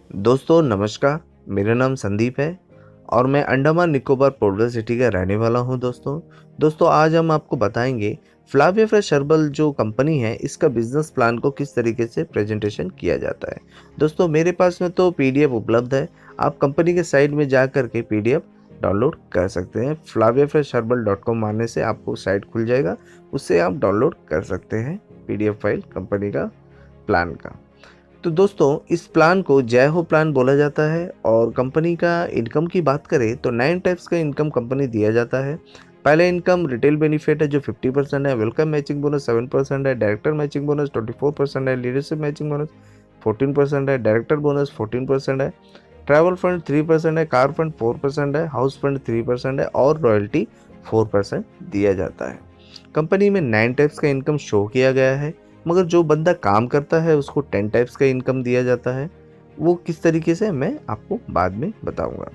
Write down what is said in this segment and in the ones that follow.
दोस्तों नमस्कार, मेरा नाम संदीप है और मैं अंडमान निकोबार पोर्टल सिटी का रहने वाला हूं। दोस्तों आज हम आपको बताएंगे फ्लाविया फ्रेश हर्बल जो कंपनी है इसका बिजनेस प्लान को किस तरीके से प्रेजेंटेशन किया जाता है। दोस्तों मेरे पास में तो पीडीएफ उपलब्ध है, आप कंपनी के साइट में जा कर के पीडीएफ डाउनलोड कर सकते हैं। flaviafreshherbal.com मारने से आपको साइट खुल जाएगा, उससे आप डाउनलोड कर सकते हैं पीडीएफ फाइल कंपनी का प्लान का। तो दोस्तों इस प्लान को जय हो प्लान बोला जाता है और कंपनी का इनकम की बात करें तो 9 टाइप्स का इनकम कंपनी दिया जाता है। पहला इनकम रिटेल बेनिफिट है जो 50% है, वेलकम मैचिंग बोनस 7% है, डायरेक्टर मैचिंग बोनस 24% है, लीडरशिप मैचिंग बोनस 14% है, डायरेक्टर बोनस 14% है, ट्रैवल फंड 3% है, कार फंड 4% है, हाउस फंड 3% है और रॉयल्टी 4% दिया जाता है। कंपनी में 9 टाइप्स का इनकम शो किया गया है, मगर जो बंदा काम करता है उसको 10 टाइप्स का इनकम दिया जाता है। वो किस तरीके से मैं आपको बाद में बताऊंगा।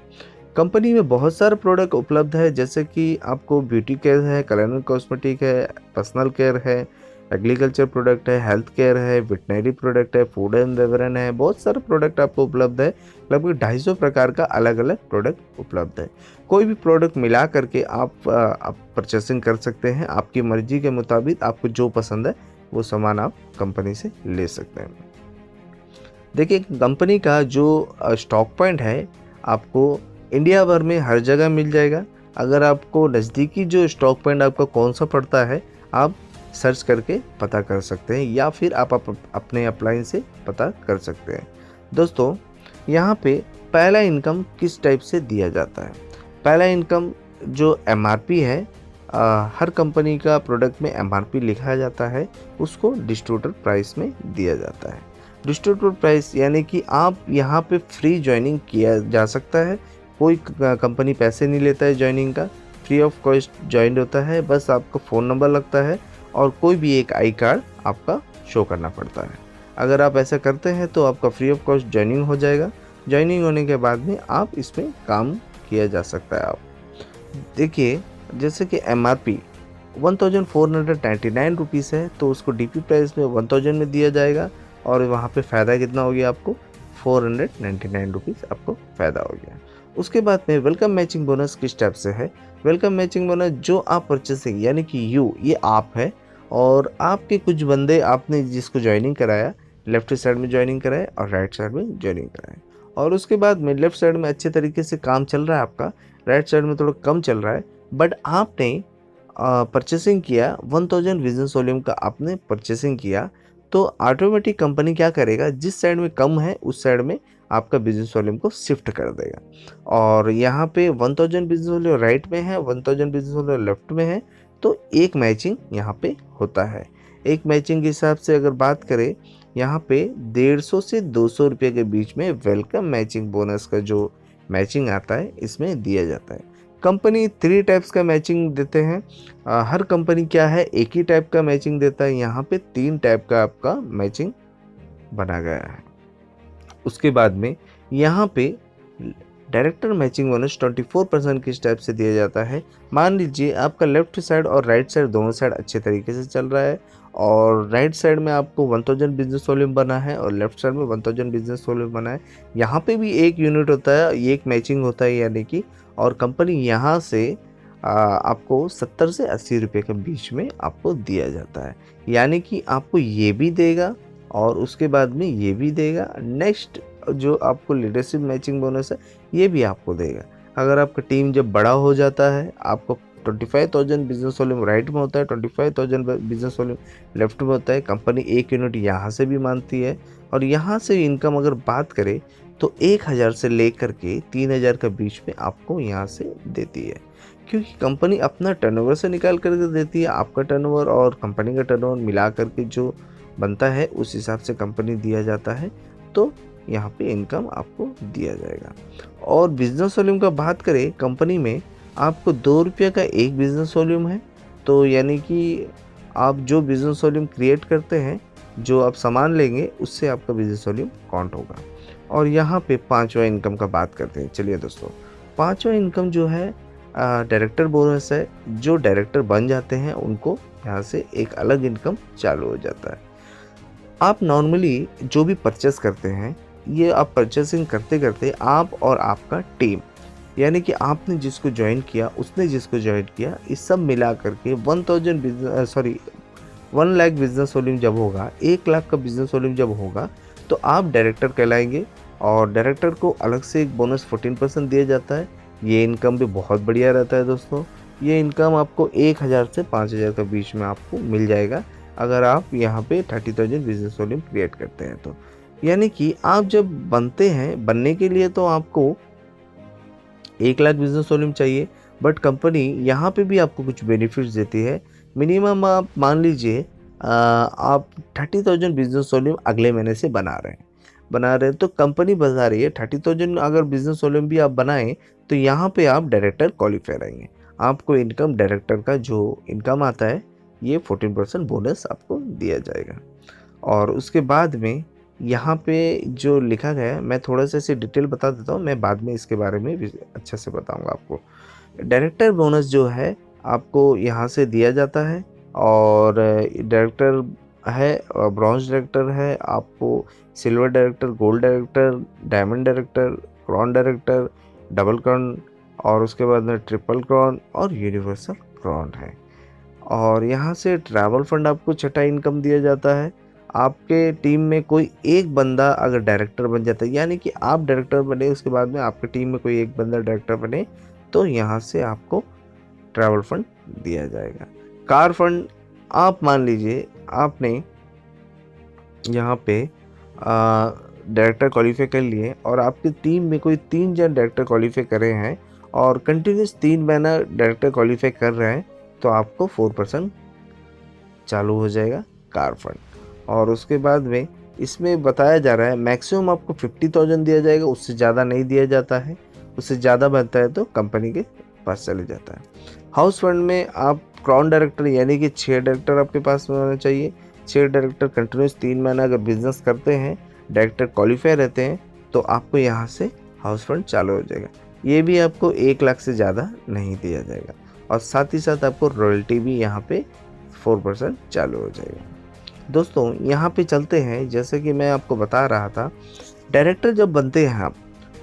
कंपनी में बहुत सारे प्रोडक्ट उपलब्ध है, जैसे कि आपको ब्यूटी केयर है, कलर कॉस्मेटिक है, पर्सनल केयर है, एग्रीकल्चर प्रोडक्ट है, हेल्थ केयर है, वेटनरी प्रोडक्ट है, फूड एंड बेवरेज है। बहुत सारे प्रोडक्ट आपको उपलब्ध है, लगभग 250 प्रकार का अलग अलग प्रोडक्ट उपलब्ध है। कोई भी प्रोडक्ट मिला करके आप परचेसिंग कर सकते हैं। आपकी मर्जी के मुताबिक आपको जो पसंद है वो सामान आप कंपनी से ले सकते हैं। देखिए कंपनी का जो स्टॉक पॉइंट है आपको इंडिया भर में हर जगह मिल जाएगा। अगर आपको नज़दीकी जो स्टॉक पॉइंट आपका कौन सा पड़ता है आप सर्च करके पता कर सकते हैं, या फिर आप अपने अपलाइन से पता कर सकते हैं। दोस्तों यहाँ पे पहला इनकम किस टाइप से दिया जाता है। पहला इनकम जो एमआरपी है, हर कंपनी का प्रोडक्ट में एमआरपी लिखा जाता है, उसको डिस्ट्रीब्यूटर प्राइस में दिया जाता है। डिस्ट्रीब्यूटर प्राइस यानी कि आप यहाँ पे फ्री ज्वाइनिंग किया जा सकता है, कोई कंपनी पैसे नहीं लेता है ज्वाइनिंग का, फ्री ऑफ कॉस्ट ज्वाइन होता है। बस आपका फ़ोन नंबर लगता है और कोई भी एक आई कार्ड आपका शो करना पड़ता है। अगर आप ऐसा करते हैं तो आपका फ्री ऑफ कॉस्ट ज्वाइनिंग हो जाएगा। ज्वाइनिंग होने के बाद में आप इसमें काम किया जा सकता है। आप देखिए जैसे कि एम आर पी 1499 रुपीज़ है, तो उसको डी पी प्राइस में 1000 में दिया जाएगा और वहाँ पे फ़ायदा कितना हो गया आपको 499 रुपीज़ आपको फ़ायदा हो गया। उसके बाद में वेलकम मैचिंग बोनस किस टाइप से है। वेलकम मैचिंग बोनस जो आप परचेसिंग यानी कि ये आप है और आपके कुछ बंदे आपने जिसको ज्वाइनिंग कराया, लेफ्ट साइड में ज्वाइनिंग कराया और राइट साइड में ज्वाइनिंग कराया, और उसके बाद में लेफ्ट साइड में अच्छे तरीके से काम चल रहा है आपका, राइट साइड में थोड़ा कम चल रहा है, बट आपने परचेसिंग किया 1000 बिजनेस वॉल्यूम का आपने परचेसिंग किया, तो ऑटोमेटिक कंपनी क्या करेगा, जिस साइड में कम है उस साइड में आपका बिजनेस वॉल्यूम को शिफ्ट कर देगा। और यहाँ पे 1000 बिजनेस वॉल्यूम राइट में है, 1000 बिजनेस वॉल्यूम लेफ्ट में है, तो एक मैचिंग यहाँ पे होता है। एक मैचिंग के हिसाब से अगर बात करें, यहाँ पे 150 से 200 रुपये के बीच में वेलकम मैचिंग बोनस का जो मैचिंग आता है इसमें दिया जाता है। कंपनी 3 टाइप्स का मैचिंग देते हैं। हर कंपनी क्या है एक ही टाइप का मैचिंग देता है, यहाँ पे 3 टाइप का आपका मैचिंग बना गया है। उसके बाद में यहाँ पे डायरेक्टर मैचिंग बोनस 24% किस टाइप से दिया जाता है। मान लीजिए आपका लेफ्ट साइड और राइट साइड दोनों साइड अच्छे तरीके से चल रहा है, और राइट साइड में आपको 1000 बिजनेस वॉल्यूम बना है और लेफ्ट साइड में 1000 बिजनेस वॉल्यूम बना है। यहाँ पे भी एक यूनिट होता है, एक मैचिंग होता है यानी कि, और कंपनी यहाँ से आपको 70 से 80 रुपये के बीच में आपको दिया जाता है। यानी कि आपको ये भी देगा और उसके बाद में ये भी देगा। नेक्स्ट जो आपको लीडरशिप मैचिंग बोनस है ये भी आपको देगा। अगर आपका टीम जब बड़ा हो जाता है, आपको 25,000 बिजनेस वॉल्यूम राइट में होता है, 25,000 बिजनेस वॉल्यूम लेफ्ट में होता है, कंपनी एक यूनिट यहाँ से भी मानती है। और यहाँ से इनकम अगर बात करें तो 1000 से लेकर के 3000 के बीच में आपको यहाँ से देती है, क्योंकि कंपनी अपना टर्नओवर से निकाल करके देती है। आपका टर्नओवर और कंपनी का टर्नओवर मिला करके जो बनता है उस हिसाब से कंपनी दिया जाता है, तो यहाँ पे इनकम आपको दिया जाएगा। और बिजनेस वॉल्यूम का बात करें, कंपनी में आपको 2 रुपये का एक बिजनेस वॉल्यूम है, तो यानी कि आप जो बिजनेस वॉल्यूम क्रिएट करते हैं, जो आप सामान लेंगे उससे आपका बिजनेस वॉल्यूम काउंट होगा। और यहाँ पे 5वां इनकम का बात करते हैं। चलिए दोस्तों, 5वां इनकम जो है डायरेक्टर बोनस है। जो डायरेक्टर बन जाते हैं उनको यहाँ से एक अलग इनकम चालू हो जाता है। आप नॉर्मली जो भी परचेस करते हैं, ये आप परचेसिंग करते करते आप और आपका टीम, यानी कि आपने जिसको ज्वाइन किया, उसने जिसको ज्वाइन किया, इस सब मिला करके 1 लाख बिजनेस वॉल्यूम जब होगा, 1 लाख का बिजनेस वॉल्यूम जब होगा, तो आप डायरेक्टर कहलाएंगे। और डायरेक्टर को अलग से एक बोनस 14% दिया जाता है। ये इनकम भी बहुत बढ़िया रहता है दोस्तों। ये इनकम आपको 1000 से 5000 के बीच में आपको मिल जाएगा, अगर आप यहाँ पे 30,000 बिजनेस वॉल्यूम क्रिएट करते हैं तो। यानी कि आप जब बनते हैं, बनने के लिए तो आपको 1 लाख बिजनेस वॉल्यूम चाहिए, बट कंपनी यहाँ पे भी आपको कुछ बेनिफिट्स देती है। मिनिमम आप मान लीजिए आप 30,000 बिजनेस वॉल्यूम अगले महीने से बना रहे हैं तो कंपनी बता रही है 30,000 अगर बिजनेस वॉल्यूम भी आप बनाएं तो यहाँ पे आप डायरेक्टर क्वालिफाई रहेंगे। आपको इनकम डायरेक्टर का जो इनकम आता है, ये 14% बोनस आपको दिया जाएगा। और उसके बाद में यहाँ पे जो लिखा गया है, मैं थोड़ा सा इसे डिटेल बता देता हूँ, मैं बाद में इसके बारे में भी अच्छे से बताऊँगा आपको। डायरेक्टर बोनस जो है आपको यहाँ से दिया जाता है, और डायरेक्टर है, ब्रॉन्ज डायरेक्टर है, आपको silver director, gold director, diamond director, crown director, double crown, और उसके बाद में ट्रिपल क्रॉन और यूनिवर्सल क्रॉन है। और यहाँ से ट्रैवल फंड आपको छठा इनकम दिया जाता है। आपके टीम में कोई एक बंदा अगर डायरेक्टर बन जाता है, यानी कि आप डायरेक्टर बने, उसके बाद में आपके टीम में कोई एक बंदा डायरेक्टर बने, तो यहाँ से आपको ट्रैवल फंड दिया जाएगा। कार फंड, आप मान लीजिए आपने यहाँ पे डायरेक्टर क्वालिफाई कर लिए और आपकी टीम में कोई 3 जन डायरेक्टर क्वालिफाई करे हैं और कंटिन्यूस 3 महीना डायरेक्टर क्वालिफाई कर रहे हैं, तो आपको 4% चालू हो जाएगा कार फंड। और उसके बाद में इसमें बताया जा रहा है मैक्सिमम आपको 50,000 दिया जाएगा, उससे ज़्यादा नहीं दिया जाता है। उससे ज़्यादा बनता है तो कंपनी के पास चले जाता है। हाउस फंड में आप क्रॉन डायरेक्टर, यानी कि 6 डायरेक्टर आपके पास में होना चाहिए। 6 डायरेक्टर कंटिन्यूस 3 महीना अगर बिजनेस करते हैं, डायरेक्टर क्वालिफाई रहते हैं, तो आपको यहाँ से हाउस फंड चालू हो जाएगा। ये भी आपको 1 लाख से ज़्यादा नहीं दिया जाएगा। और साथ ही साथ आपको रॉयल्टी भी यहाँ पे 4% चालू हो जाएगा। दोस्तों यहाँ पे चलते हैं, जैसे कि मैं आपको बता रहा था, डायरेक्टर जब बनते हैं आप,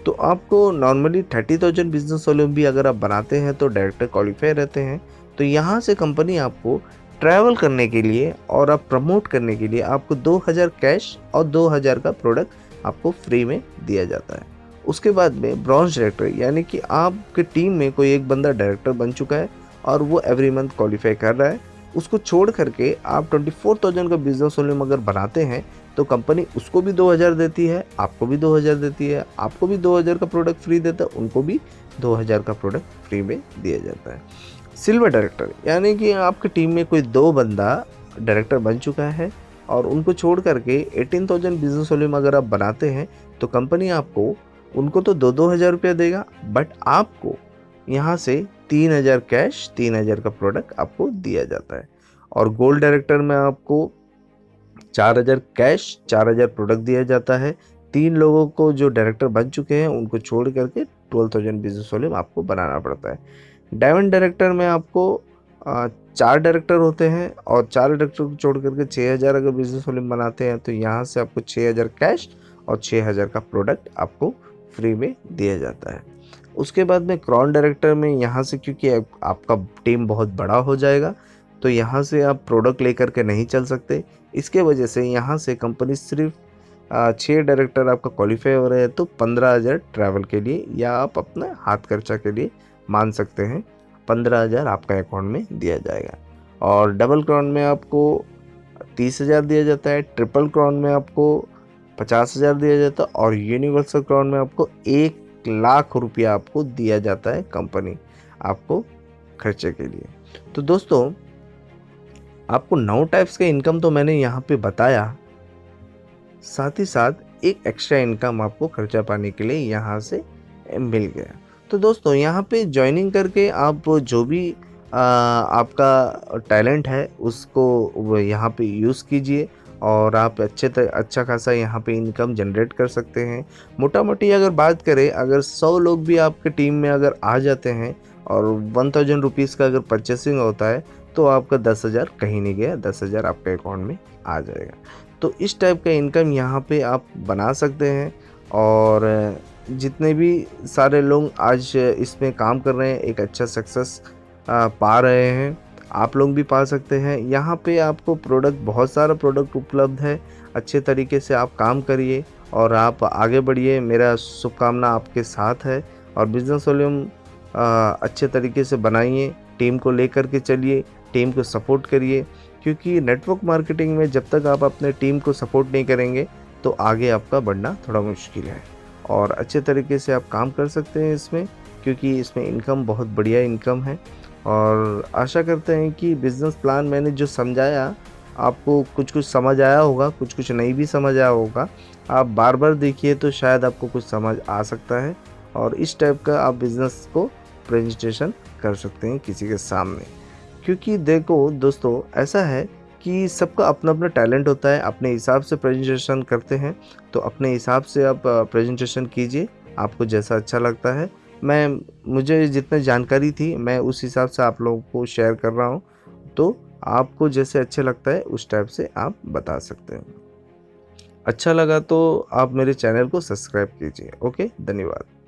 तो आपको नॉर्मली 30,000 बिजनेस वॉल्यूम भी अगर आप बनाते हैं तो डायरेक्टर क्वालिफाई रहते हैं। तो यहाँ से कंपनी आपको ट्रैवल करने के लिए और आप प्रमोट करने के लिए आपको 2,000 कैश और 2,000 का प्रोडक्ट आपको फ्री में दिया जाता है। उसके बाद में ब्रॉन्ज डायरेक्टर, यानी कि आपके टीम में कोई एक बंदा डायरेक्टर बन चुका है और वो एवरी मंथ क्वालिफाई कर रहा है, उसको छोड़ करके आप 24,000 का बिजनेस वॉल्यूम अगर बनाते हैं तो कंपनी उसको भी 2,000 देती है, आपको भी 2,000 देती है, आपको भी 2,000 का प्रोडक्ट फ्री देता है, उनको भी 2,000 का प्रोडक्ट फ्री में दिया जाता है। सिल्वर डायरेक्टर, यानी कि आपकी टीम में कोई 2 बंदा डायरेक्टर बन चुका है और उनको छोड़ करके 18,000 बिजनेस वॉल्यूम अगर आप बनाते हैं तो कंपनी आपको, उनको तो 2,000 रुपया देगा, बट आपको यहाँ से 3,000 कैश, 3,000 का प्रोडक्ट आपको दिया जाता है। और गोल्ड डायरेक्टर में आपको 4,000 कैश, 4,000 प्रोडक्ट दिया जाता है। 3 लोगों को जो डायरेक्टर बन चुके हैं उनको छोड़ करके 12,000 बिजनेस वॉल्यूम आपको बनाना पड़ता है। डायमंड डायरेक्टर में आपको 4 डायरेक्टर होते हैं और 4 डायरेक्टर को छोड़ करके 6,000 अगर बिजनेस वॉल्यूम बनाते हैं तो यहाँ से आपको 6,000 कैश और 6,000 का प्रोडक्ट आपको फ्री में दिया जाता है। उसके बाद में क्रॉन डायरेक्टर में यहाँ से, क्योंकि आपका टीम बहुत बड़ा हो जाएगा, तो यहाँ से आप प्रोडक्ट लेकर के नहीं चल सकते। इसके वजह से यहाँ से कंपनी सिर्फ 6 डायरेक्टर आपका क्वालिफाई हो रहे हैं तो 15,000 ट्रैवल के लिए या आप अपना हाथ खर्चा के लिए मान सकते हैं, 15,000 आपका अकाउंट में दिया जाएगा। और डबल क्रॉन में आपको 30,000 दिया जाता है, ट्रिपल क्रॉन में आपको 50,000 दिया जाता है और यूनिवर्सल क्रॉन में आपको 1 लाख रुपया आपको दिया जाता है कंपनी आपको खर्चे के लिए। तो दोस्तों आपको 9 टाइप्स का इनकम तो मैंने यहाँ पे बताया, साथ ही साथ एक एक्स्ट्रा इनकम आपको खर्चा पाने के लिए यहाँ से मिल गया। तो दोस्तों यहाँ पे ज्वाइनिंग करके आप जो भी आपका टैलेंट है उसको यहाँ पे यूज़ कीजिए और आप अच्छा खासा यहाँ पे इनकम जनरेट कर सकते हैं। मोटा मोटी अगर बात करें, अगर 100 लोग भी आपके टीम में अगर आ जाते हैं और 1,000 रुपीज़ का अगर परचेसिंग होता है तो आपका 10,000 कहीं नहीं गया, 10,000 आपके अकाउंट में आ जाएगा। तो इस टाइप का इनकम यहाँ पे आप बना सकते हैं। और जितने भी सारे लोग आज इसमें काम कर रहे हैं, एक अच्छा सक्सेस पा रहे हैं, आप लोग भी पा सकते हैं। यहाँ पे आपको प्रोडक्ट, बहुत सारा प्रोडक्ट उपलब्ध है। अच्छे तरीके से आप काम करिए और आप आगे बढ़िए। मेरा शुभकामना आपके साथ है। और बिजनेस वॉल्यूम अच्छे तरीके से बनाइए, टीम को लेकर के चलिए, टीम को सपोर्ट करिए, क्योंकि नेटवर्क मार्केटिंग में जब तक आप अपने टीम को सपोर्ट नहीं करेंगे तो आगे आपका बढ़ना थोड़ा मुश्किल है। और अच्छे तरीके से आप काम कर सकते हैं इसमें, क्योंकि इसमें इनकम बहुत बढ़िया इनकम है। और आशा करते हैं कि बिज़नेस प्लान मैंने जो समझाया आपको कुछ कुछ समझ आया होगा, कुछ कुछ नहीं भी समझ आया होगा। आप बार बार देखिए तो शायद आपको कुछ समझ आ सकता है, और इस टाइप का आप बिज़नेस को प्रेजेंटेशन कर सकते हैं किसी के सामने। क्योंकि देखो दोस्तों, ऐसा है कि सबका अपना अपना टैलेंट होता है, अपने हिसाब से प्रेजेंटेशन करते हैं। तो अपने हिसाब से आप प्रेजेंटेशन कीजिए, आपको जैसा अच्छा लगता है। मुझे जितनी जानकारी थी मैं उस हिसाब से आप लोगों को शेयर कर रहा हूँ। तो आपको जैसे अच्छे लगता है उस टाइप से आप बता सकते हैं। अच्छा लगा तो आप मेरे चैनल को सब्सक्राइब कीजिए। ओके, धन्यवाद।